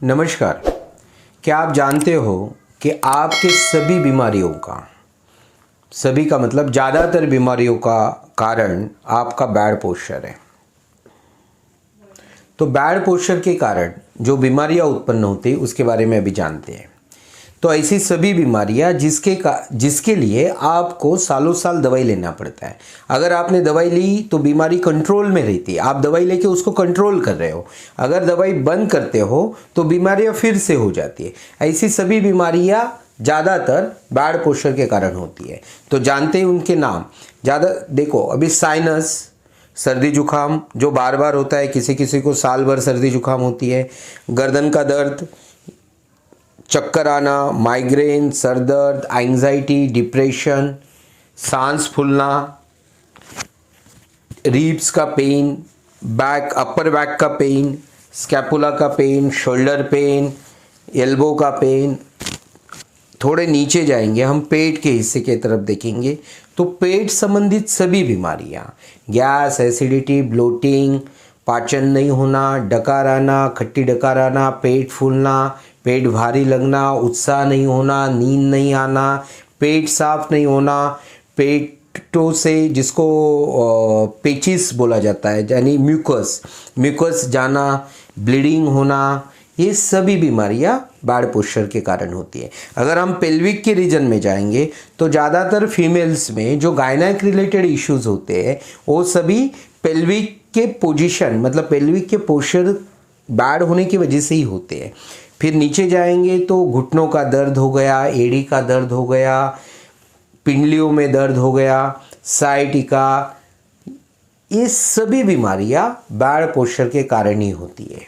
नमस्कार। क्या आप जानते हो कि आपके सभी बीमारियों का, सभी का मतलब ज़्यादातर बीमारियों का कारण आपका बैड पोस्चर है। तो बैड पोस्चर के कारण जो बीमारियां उत्पन्न होती है उसके बारे में अभी जानते हैं। तो ऐसी सभी बीमारियां जिसके लिए आपको सालों साल दवाई लेना पड़ता है। अगर आपने दवाई ली तो बीमारी कंट्रोल में रहती है, आप दवाई लेके उसको कंट्रोल कर रहे हो। अगर दवाई बंद करते हो तो बीमारियां फिर से हो जाती है। ऐसी सभी बीमारियां ज़्यादातर बैड पोस्चर के कारण होती है। तो जानते हैं उनके नाम। ज़्यादा देखो, अभी साइनस, सर्दी जुकाम जो बार बार होता है, किसी किसी को साल भर सर्दी जुकाम होती है। गर्दन का दर्द, चक्कर आना, माइग्रेन, सर दर्द, एंजाइटी, डिप्रेशन, सांस फूलना, रिब्स का पेन, बैक, अपर बैक का पेन, स्कैपुला का पेन, शोल्डर पेन, एल्बो का पेन। थोड़े नीचे जाएंगे, हम पेट के हिस्से की तरफ देखेंगे तो पेट संबंधित सभी बीमारियां, गैस, एसिडिटी, ब्लोटिंग, पाचन नहीं होना, डकार आना, खट्टी डकार आना, पेट फूलना, पेट भारी लगना, उत्साह नहीं होना, नींद नहीं आना, पेट साफ नहीं होना, पेटों से जिसको पेचिस बोला जाता है यानी म्यूकस जाना, ब्लीडिंग होना, ये सभी बीमारियां बैड पोस्चर के कारण होती है। अगर हम पेल्विक के रीजन में जाएंगे तो ज़्यादातर फीमेल्स में जो गायनेक रिलेटेड इश्यूज होते हैं वो सभी पेल्विक के पोजीशन मतलब पेल्विक के पोस्चर बैड होने की वजह से ही होते हैं। फिर नीचे जाएंगे तो घुटनों का दर्द हो गया, एड़ी का दर्द हो गया, पिंडलियों में दर्द हो गया, साइटिका, ये सभी बीमारियां बैड पोस्चर के कारण ही होती है।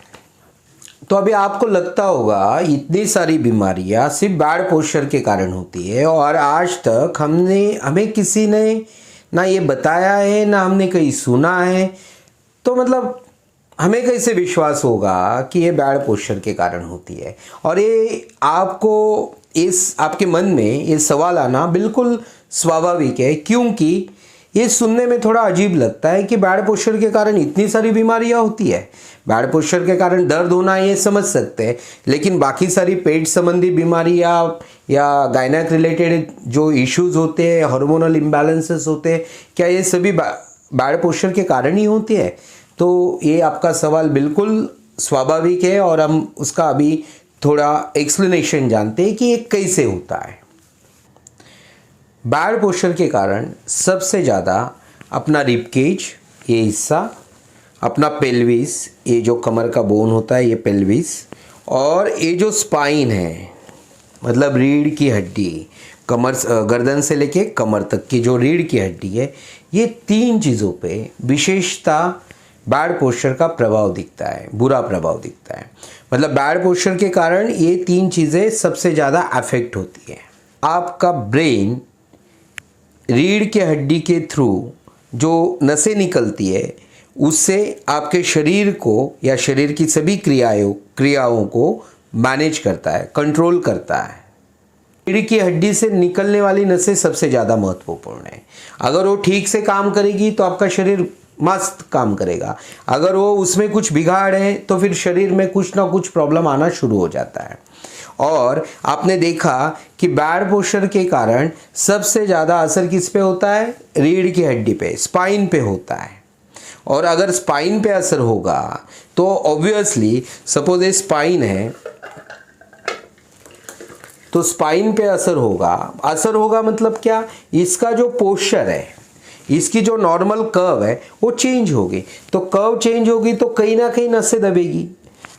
तो अभी आपको लगता होगा इतनी सारी बीमारियां सिर्फ बैड पोस्चर के कारण होती है और आज तक हमें किसी ने ना ये बताया है ना हमने कहीं सुना है। तो मतलब हमें कैसे विश्वास होगा कि ये बैड पोस्चर के कारण होती है। और ये आपके मन में ये सवाल आना बिल्कुल स्वाभाविक है, क्योंकि ये सुनने में थोड़ा अजीब लगता है कि बैड पोस्चर के कारण इतनी सारी बीमारियां होती है। बैड पोस्चर के कारण दर्द होना ये समझ सकते हैं, लेकिन बाकी सारी पेट संबंधी बीमारियां या गायनेक रिलेटेड जो इश्यूज होते हैं, हार्मोनल इम्बैलेंसेस होते हैं, क्या ये सभी बैड पोस्चर के कारण ही होती है? तो ये आपका सवाल बिल्कुल स्वाभाविक है और हम उसका अभी थोड़ा एक्सप्लेनेशन जानते हैं कि ये कैसे होता है। बैड पोस्चर के कारण सबसे ज़्यादा अपना रिब केज ये हिस्सा, अपना पेल्विस, ये जो कमर का बोन होता है ये पेल्विस, और ये जो स्पाइन है मतलब रीढ़ की हड्डी, गर्दन से लेके कमर तक की जो रीढ़ की हड्डी है, ये तीन चीज़ों पे विशेषता बैड पोस्चर का प्रभाव दिखता है, बुरा प्रभाव दिखता है। मतलब बैड पोस्चर के कारण ये तीन चीज़ें सबसे ज़्यादा अफेक्ट होती है। आपका ब्रेन रीढ़ के हड्डी के थ्रू जो नसें निकलती है उससे आपके शरीर को या शरीर की सभी क्रियाओं को मैनेज करता है, कंट्रोल करता है। रीढ़ की हड्डी से निकलने वाली नसें सबसे ज़्यादा महत्वपूर्ण है। अगर वो ठीक से काम करेगी तो आपका शरीर मस्त काम करेगा। अगर वो उसमें कुछ बिगाड़ है तो फिर शरीर में कुछ ना कुछ प्रॉब्लम आना शुरू हो जाता है। और आपने देखा कि बैड पोस्चर के कारण सबसे ज़्यादा असर किस पे होता है? रीढ़ की हड्डी पे, स्पाइन पे होता है। और अगर स्पाइन पे असर होगा तो ऑब्वियसली सपोज ये स्पाइन है तो स्पाइन पे असर होगा मतलब क्या? इसका जो पोस्चर है, इसकी जो नॉर्मल कर्व है वो चेंज होगी। तो कर्व चेंज होगी तो कहीं ना कहीं नसें दबेगी।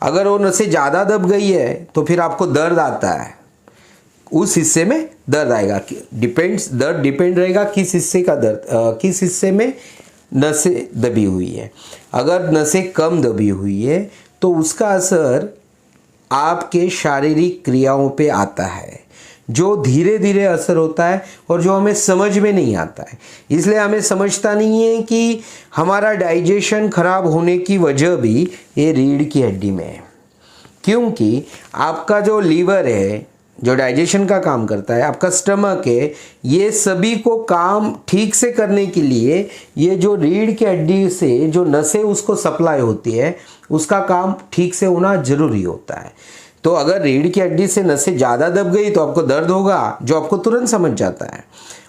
अगर वो नसें ज़्यादा दब गई है तो फिर आपको दर्द आता है, उस हिस्से में दर्द आएगा। दर्द डिपेंड रहेगा किस हिस्से का दर्द, किस हिस्से में नसें दबी हुई है। अगर नसें कम दबी हुई है तो उसका असर आपके शारीरिक क्रियाओं पे आता है, जो धीरे धीरे असर होता है और जो हमें समझ में नहीं आता है। इसलिए हमें समझता नहीं है कि हमारा डाइजेशन खराब होने की वजह भी ये रीढ़ की हड्डी में है। क्योंकि आपका जो लीवर है, जो डाइजेशन का काम करता है, आपका स्टमक है, ये सभी को काम ठीक से करने के लिए ये जो रीढ़ की हड्डी से जो नसें उसको सप्लाई होती है, उसका काम ठीक से होना ज़रूरी होता है। तो अगर रीढ़ की हड्डी से नसें ज़्यादा दब गई तो आपको दर्द होगा, जो आपको तुरंत समझ जाता है।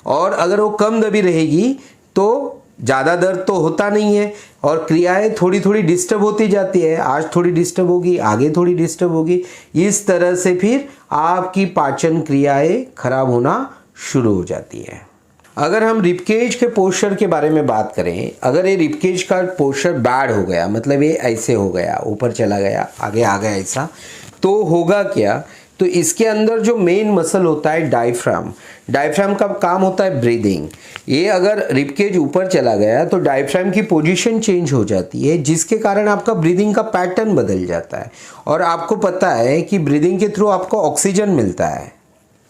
और अगर वो कम दबी रहेगी तो ज़्यादा दर्द तो होता नहीं है और क्रियाएं थोड़ी थोड़ी डिस्टर्ब होती जाती है। आज थोड़ी डिस्टर्ब होगी, आगे थोड़ी डिस्टर्ब होगी, इस तरह से फिर आपकी पाचन क्रियाएं खराब होना शुरू हो जाती है। अगर हम रिबकेज के पोस्चर के बारे में बात करें, अगर ये रिबकेज का पोस्चर बैड हो गया, मतलब ये ऐसे हो गया, ऊपर चला गया, आगे आ गया ऐसा, तो होगा क्या? तो इसके अंदर जो मेन मसल होता है डायफ्राम का काम होता है ब्रीदिंग। ये अगर रिबकेज ऊपर चला गया तो डायफ्राम की पोजीशन चेंज हो जाती है, जिसके कारण आपका ब्रीदिंग का पैटर्न बदल जाता है। और आपको पता है कि ब्रीदिंग के थ्रू आपको ऑक्सीजन मिलता है।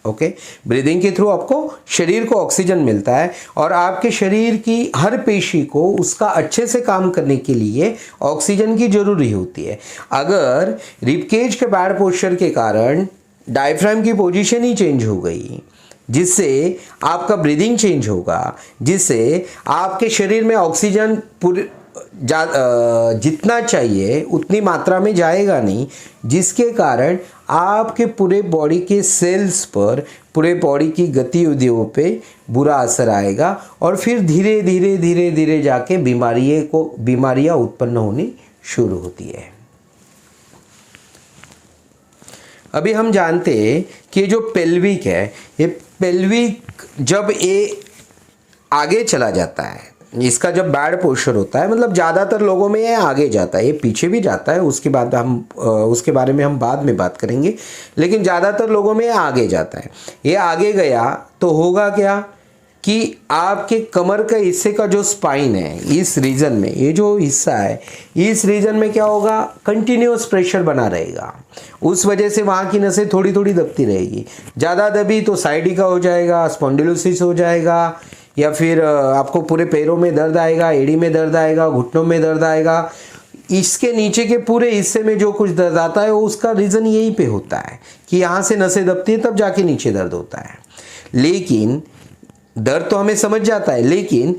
ओके, ब्रीदिंग के थ्रू आपको शरीर को ऑक्सीजन मिलता है और आपके शरीर की हर पेशी को उसका अच्छे से काम करने के लिए ऑक्सीजन की जरूरी होती है। अगर रिबकेज के बैड पोस्चर के कारण डायफ्राम की पोजीशन ही चेंज हो गई, जिससे आपका ब्रीदिंग चेंज होगा, जिससे आपके शरीर में ऑक्सीजन पूरे जितना चाहिए उतनी मात्रा में जाएगा नहीं, जिसके कारण आपके पूरे बॉडी के सेल्स पर, पूरे बॉडी की गतिविधियों पे बुरा असर आएगा और फिर धीरे धीरे धीरे धीरे जाके बीमारियां उत्पन्न होनी शुरू होती है। अभी हम जानते हैं कि जो पेल्विक है, ये पेल्विक जब ये आगे चला जाता है, इसका जब बैड पोस्चर होता है, मतलब ज़्यादातर लोगों में ये आगे जाता है, ये पीछे भी जाता है, उसके बारे में हम बाद में बात करेंगे, लेकिन ज़्यादातर लोगों में ये आगे जाता है। ये आगे गया तो होगा क्या कि आपके कमर के हिस्से का जो स्पाइन है, इस रीजन में, ये जो हिस्सा है, इस रीजन में क्या होगा, कंटिन्यूस प्रेशर बना रहेगा। उस वजह से वहाँ की नसें थोड़ी थोड़ी दबती रहेगी। ज़्यादा दबी तो साइडिका हो जाएगा, स्पॉन्डिलोसिस हो जाएगा, या फिर आपको पूरे पैरों में दर्द आएगा, एड़ी में दर्द आएगा, घुटनों में दर्द आएगा। इसके नीचे के पूरे हिस्से में जो कुछ दर्द आता है वो उसका रीज़न यहीं पे होता है कि यहाँ से नसें दबती है, तब जाके नीचे दर्द होता है। लेकिन दर्द तो हमें समझ जाता है, लेकिन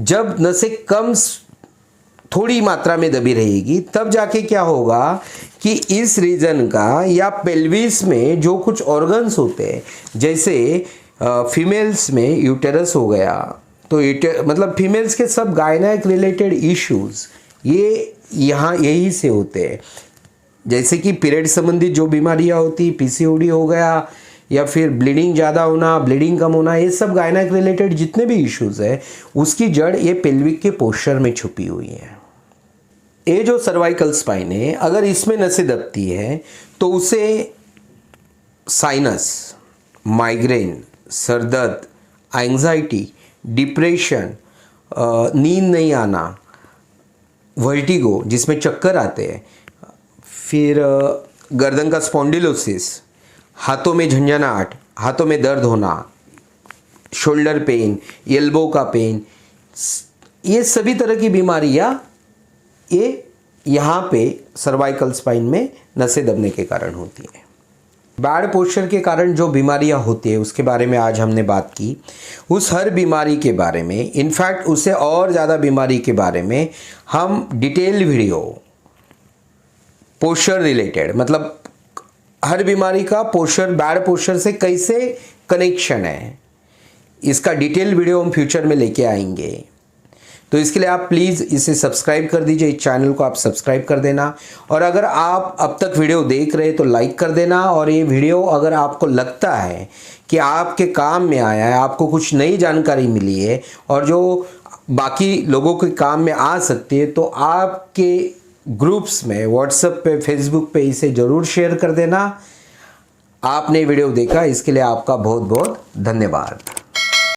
जब नसें कम थोड़ी मात्रा में दबी रहेगी, तब जाके क्या होगा कि इस रीजन का या पेल्विस में जो कुछ ऑर्गन्स होते हैं, जैसे फीमेल्स में यूटेरस हो गया, तो मतलब फीमेल्स के सब गायनेक रिलेटेड इश्यूज ये यहाँ यही से होते हैं। जैसे कि पीरियड संबंधित जो बीमारियाँ होती, पीसीओडी हो गया, या फिर ब्लीडिंग ज़्यादा होना, ब्लीडिंग कम होना, ये सब गायनेक रिलेटेड जितने भी इश्यूज है, उसकी जड़ ये पेल्विक के पोस्चर में छुपी हुई है। ये जो सर्वाइकल स्पाइन है, अगर इसमें नसें दबती है तो उसे साइनस, माइग्रेन, सरदर्द, एंजाइटी, डिप्रेशन, नींद नहीं आना, वर्टिगो जिसमें चक्कर आते हैं, फिर गर्दन का स्पॉन्डिलोसिस, हाथों में झंझनाहट, हाथों में दर्द होना, शोल्डर पेन, एल्बो का पेन, ये सभी तरह की बीमारियां ये यहाँ पे सर्वाइकल स्पाइन में नसें दबने के कारण होती है। बैड पोस्चर के कारण जो बीमारियां होती है उसके बारे में आज हमने बात की। उस हर बीमारी के बारे में, इनफैक्ट उससे और ज़्यादा बीमारी के बारे में हम डिटेल वीडियो, पोस्चर रिलेटेड, मतलब हर बीमारी का पोस्चर, बैड पोस्चर से कैसे कनेक्शन है, इसका डिटेल वीडियो हम फ्यूचर में लेके आएंगे। तो इसके लिए आप प्लीज़ इसे सब्सक्राइब कर दीजिए, इस चैनल को आप सब्सक्राइब कर देना। और अगर आप अब तक वीडियो देख रहे हैं तो लाइक कर देना। और ये वीडियो अगर आपको लगता है कि आपके काम में आया है, आपको कुछ नई जानकारी मिली है और जो बाकी लोगों के काम में आ सकती है, तो आपके ग्रुप्स में, व्हाट्सएप पे, फेसबुक पे इसे ज़रूर शेयर कर देना। आपने वीडियो देखा इसके लिए आपका बहुत बहुत धन्यवाद।